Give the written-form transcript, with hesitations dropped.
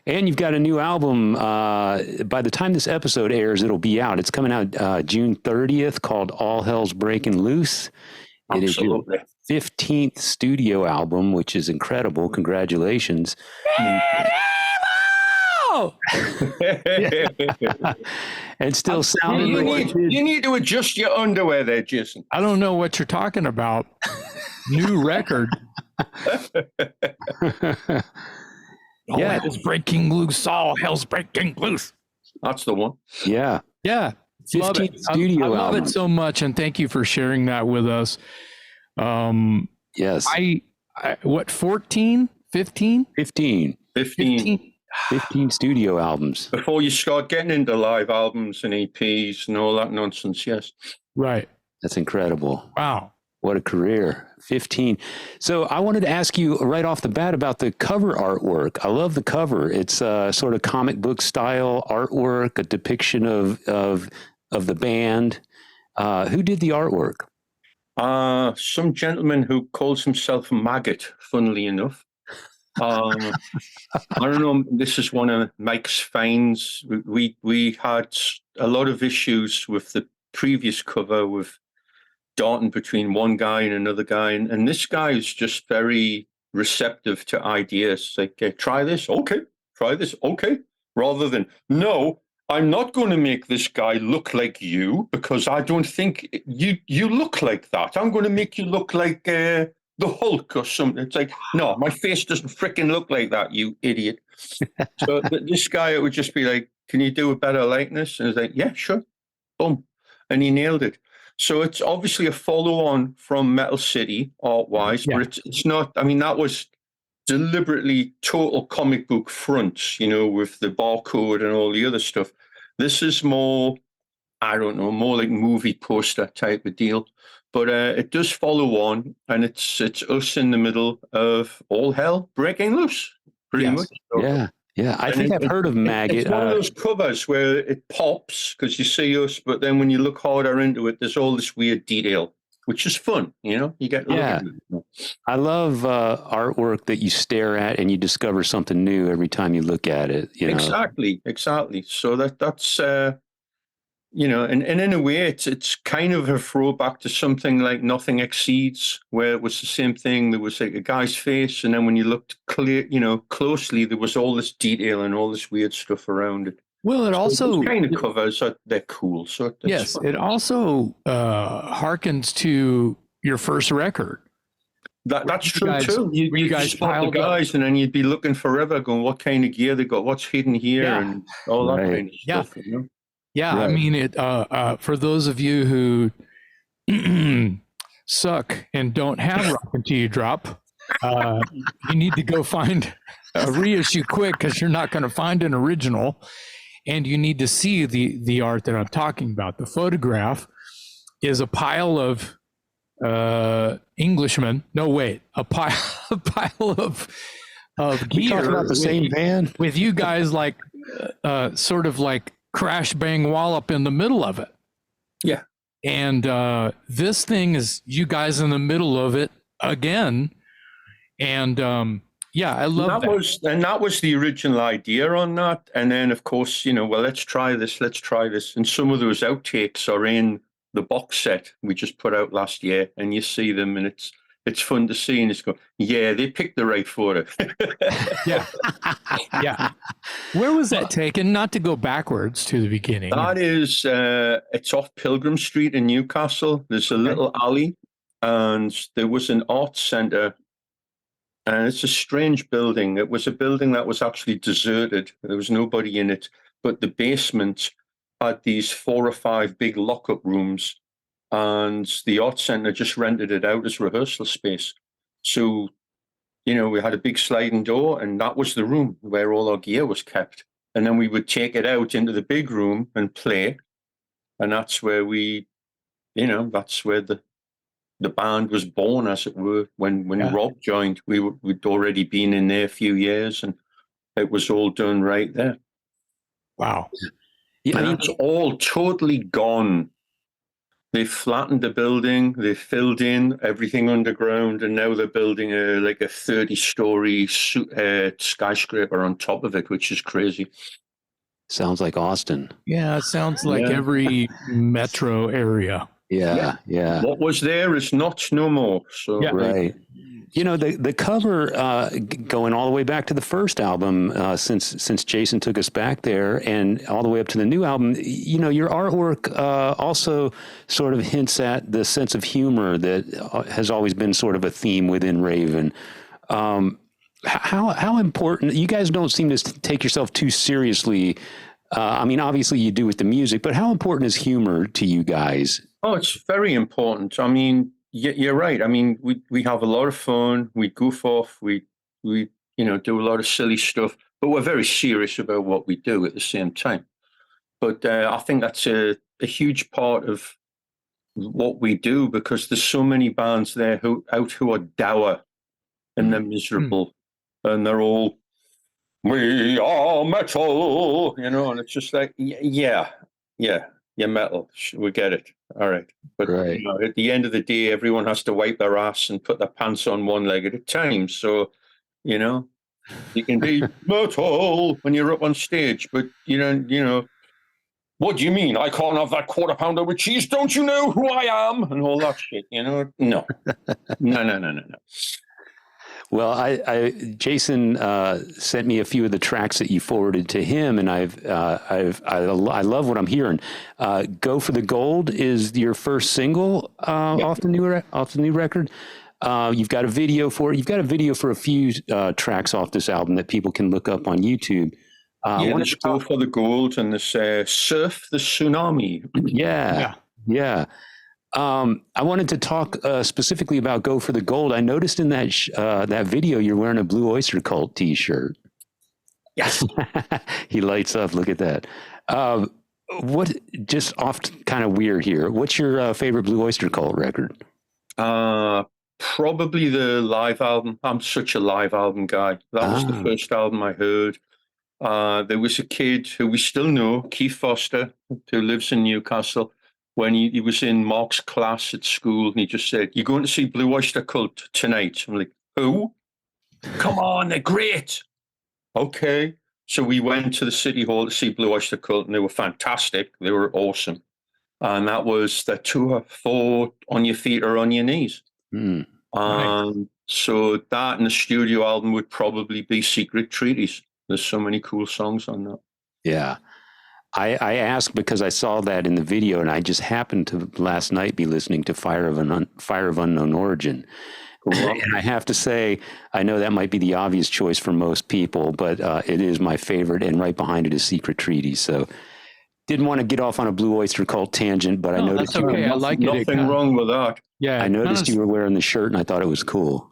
And you've got a new album. By the time this episode airs, it'll be out. It's coming out June 30th, called All Hell's Breaking Loose. It is your 15th studio album, which is incredible. Congratulations. And still sounding you need to adjust your underwear there, Jason. I don't know what you're talking about. New record. All hell's breaking loose. All hell's breaking loose. That's the one. Yeah. Yeah. 15th studio I love album. it so much, and thank you for sharing that with us. Yes. I what, 14? 15? 15 studio albums. Before you start getting into live albums and EPs and all that nonsense, yes. Right. That's incredible. Wow. What a career. 15. So I wanted to ask you right off the bat about the cover artwork. I love the cover. It's sort of comic book style artwork, a depiction of the band. Who did the artwork? Some gentleman who calls himself Maggot, funnily enough. I don't know. This is one of Mike's finds. We had a lot of issues with the previous cover with darting between one guy and another guy, and this guy is just very receptive to ideas. Like, try this, okay. Try this, okay. Rather than, no, I'm not going to make this guy look like you because I don't think you look like that. I'm going to make you look like the Hulk or something. It's like, no, my face doesn't freaking look like that, you idiot. So this guy, it would just be like, can you do a better likeness? And it's like, yeah, sure. Boom. And he nailed it. So it's obviously a follow-on from Metal City art-wise, but it's not, I mean, that was deliberately total comic book fronts, with the barcode and all the other stuff. This is more, I don't know, more like movie poster type of deal. But it does follow on, and it's us in the middle of all hell breaking loose, pretty much. So, yeah. I think I've heard of Maggot. It's one of those covers where it pops because you see us, but then when you look harder into it, there's all this weird detail, which is fun. You get to look at it. I love artwork that you stare at and you discover something new every time you look at it. Exactly. So that's. And in a way, it's kind of a throwback to something like Nothing Exceeds, where it was the same thing. There was like a guy's face, and then when you looked closely, there was all this detail and all this weird stuff around it. Well, it also kind of covers that they're cool. So yes, fun. It also harkens to your first record. That's true too. You guys spot the guys, and then you'd be looking forever, going, "What kind of gear they got? What's hidden here?" and all that kind of stuff. Yeah, right. I mean, it. For those of you who suck and don't have Rock Until You Drop, you need to go find a reissue quick because you're not going to find an original, and you need to see the art that I'm talking about. The photograph is a pile of Englishmen. No, wait, a pile of gear. Talking about the same band with you guys, like sort of like crash bang wallop in the middle of it. Yeah. And this thing is you guys in the middle of it again. And I love that. That was the original idea on that. And then of course, let's try this. And some of those outtakes are in the box set we just put out last year, and you see them, and it's fun to see, and it's go, yeah, they picked the right photo. Yeah. Where was that taken? Not to go backwards to the beginning. That is, it's off Pilgrim Street in Newcastle. There's a little alley, and there was an arts center, and it's a strange building. It was a building that was actually deserted. There was nobody in it, but the basement had these 4 or 5 big lockup rooms, and the art center just rented it out as rehearsal space. So, we had a big sliding door, and that was the room where all our gear was kept. And then we would take it out into the big room and play. And that's where that's where the band was born, as it were. When Rob joined, we'd already been in there a few years, and it was all done right there. Wow. Yeah, and it's all totally gone They flattened the building, they filled in everything underground, and now they're building a 30-story skyscraper on top of it, which is crazy. Sounds like Austin. Yeah, it sounds like every metro area. Yeah. What was there is not no more. So right. You know, the cover going all the way back to the first album, since Jason took us back there, and all the way up to the new album. You know, your artwork also sort of hints at the sense of humor that has always been sort of a theme within Raven. How important? You guys don't seem to take yourself too seriously. I mean, obviously you do with the music, but how important is humor to you guys? Oh, it's very important. I mean, you're right. I mean, we have a lot of fun. We goof off. We do a lot of silly stuff, but we're very serious about what we do at the same time. But I think that's a huge part of what we do, because there's so many bands there who are dour and they're miserable, and they're all, we are metal, and it's just like, yeah, you're metal. We get it. All right. But right. At the end of the day, everyone has to wipe their ass and put their pants on one leg at a time. So, you can be metal when you're up on stage, but what do you mean? I can't have that quarter pounder with cheese. Don't you know who I am? And all that shit, No. No. Well, Jason sent me a few of the tracks that you forwarded to him, and I love what I'm hearing. "Go for the Gold" is your first single off the new record. You've got a video for it. You've got a video for a few tracks off this album that people can look up on YouTube. Let's Go for the Gold and this Surf the Tsunami. Yeah. I wanted to talk specifically about "Go for the Gold." I noticed in that video you're wearing a Blue Oyster Cult t-shirt. Yes. He lights up. Look at that. What, just off kind of weird here, what's your favorite Blue Oyster Cult record? Probably the live album. I'm such a live album guy. That was the first album I heard. There was a kid who we still know, Keith Foster, who lives in Newcastle. When he was in Mark's class at school, and he just said, "You're going to see Blue Oyster Cult tonight." I'm like, "Who? Come on, they're great." Okay. So we went to the City Hall to see Blue Oyster Cult, and they were fantastic. They were awesome. And that was the tour for On Your Feet or On Your Knees. Nice. So that and the studio album would probably be Secret Treaties. There's so many cool songs on that. Yeah. I asked because I saw that in the video, and I just happened to last night be listening to Fire of Unknown Origin. And I have to say, I know that might be the obvious choice for most people, but it is my favorite, and right behind it is Secret Treaty. So didn't want to get off on a Blue Oyster Cult tangent, but I noticed that's okay. I like nothing wrong with that. Yeah, I noticed you were wearing the shirt, and I thought it was cool.